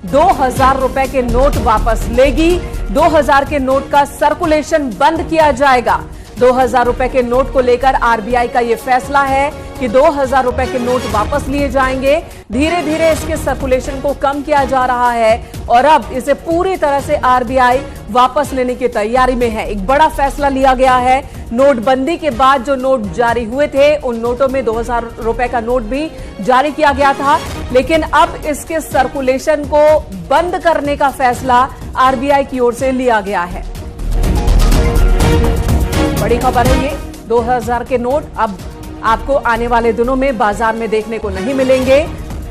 2000 रुपए के नोट वापस लेगी। 2000 के नोट का सर्कुलेशन बंद किया जाएगा। 2000 रुपए के नोट को लेकर आरबीआई का यह फैसला है कि 2000 रुपए के नोट वापस लिए जाएंगे। धीरे धीरे इसके सर्कुलेशन को कम किया जा रहा है और अब इसे पूरी तरह से आरबीआई वापस लेने की तैयारी में है। एक बड़ा फैसला लिया गया है। नोटबंदी के बाद जो नोट जारी हुए थे उन नोटों में 2000 रुपए का नोट भी जारी किया गया था, लेकिन अब इसके सर्कुलेशन को बंद करने का फैसला आरबीआई की ओर से लिया गया है। बड़ी खबर है ये। 2000 के नोट अब आपको आने वाले दिनों में बाजार में देखने को नहीं मिलेंगे।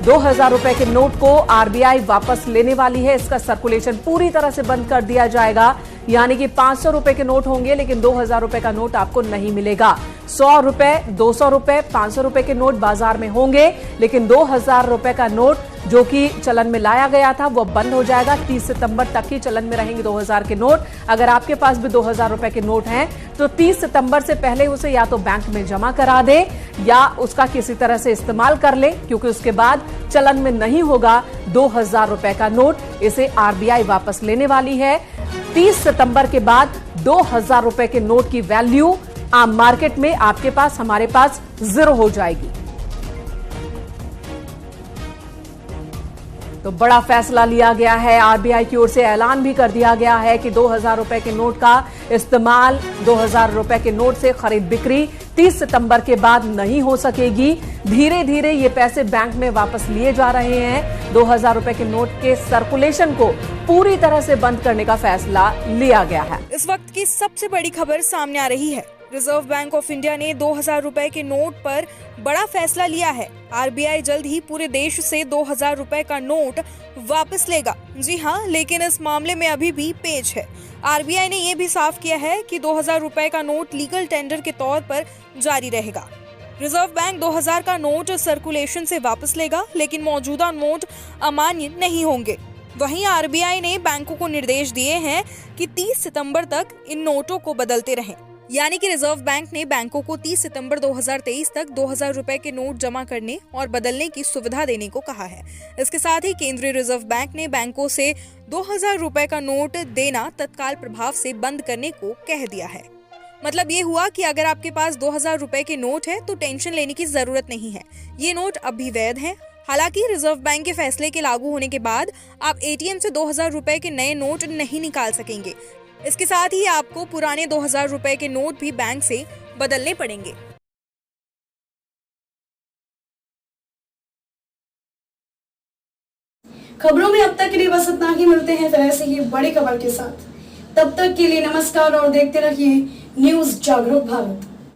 2000 रुपए के नोट को आरबीआई वापस लेने वाली है। इसका सर्कुलेशन पूरी तरह से बंद कर दिया जाएगा, यानी कि 500 रुपए के नोट होंगे लेकिन 2000 रुपए का नोट आपको नहीं मिलेगा। 100 रुपए, 200 रुपए, 500 रुपए के नोट बाजार में होंगे, लेकिन 2000 रुपए का नोट जो कि चलन में लाया गया था वो बंद हो जाएगा। 30 सितंबर तक ही चलन में रहेंगे 2000 के नोट। अगर आपके पास भी 2000 रुपए के नोट हैं तो 30 सितंबर से पहले उसे या तो बैंक में जमा करा दे या उसका किसी तरह से इस्तेमाल कर ले, क्योंकि उसके बाद चलन में नहीं होगा 2000 रुपए का नोट। इसे आरबीआई वापस लेने वाली है। 30 सितंबर के बाद 2000 रुपए के नोट की वैल्यू आम मार्केट में आपके पास, हमारे पास जीरो हो जाएगी। तो बड़ा फैसला लिया गया है। आरबीआई की ओर से ऐलान भी कर दिया गया है कि 2000 रुपए के नोट का इस्तेमाल, 2000 रुपए के नोट से खरीद बिक्री 30 सितंबर के बाद नहीं हो सकेगी। धीरे धीरे ये पैसे बैंक में वापस लिए जा रहे हैं। 2000 रुपए के नोट के सर्कुलेशन को पूरी तरह से बंद करने का फैसला लिया गया है। इस वक्त की सबसे बड़ी खबर सामने आ रही है। रिजर्व बैंक ऑफ इंडिया ने 2000 रुपए के नोट पर बड़ा फैसला लिया है। आरबीआई जल्द ही पूरे देश से 2000 रुपए का नोट वापस लेगा। जी हां, लेकिन इस मामले में अभी भी पेच है। आरबीआई ने यह भी साफ किया है कि 2000 रुपए का नोट लीगल टेंडर के तौर पर जारी रहेगा। रिजर्व बैंक 2000 का नोट सर्कुलेशन से वापस लेगा, लेकिन मौजूदा नोट अमान्य नहीं होंगे। वहीं आरबीआई ने बैंकों को निर्देश दिए हैं कि 30 सितंबर तक इन नोटों को बदलते रहें। यानी कि रिजर्व बैंक ने बैंकों को 30 सितंबर 2023 तक 2000 रुपए के नोट जमा करने और बदलने की सुविधा देने को कहा है। इसके साथ ही केंद्रीय रिजर्व बैंक ने बैंकों से 2000 रुपए का नोट देना तत्काल प्रभाव से बंद करने को कह दिया है। मतलब ये हुआ कि अगर आपके पास 2000 रुपए के नोट है तो टेंशन लेने की जरूरत नहीं है। ये नोट अब भी वैध हैं। हालांकि रिजर्व बैंक के फैसले के लागू होने के बाद आप एटीएम से 2000 रुपए के नए नोट नहीं निकाल सकेंगे। इसके साथ ही आपको पुराने 2000 रुपए के नोट भी बैंक से बदलने पड़ेंगे। खबरों में अब तक के लिए बस इतना ही। मिलते हैं फिर ऐसे ही बड़ी खबर के साथ। तब तक के लिए नमस्कार और देखते रहिए न्यूज़ जागरूक भारत।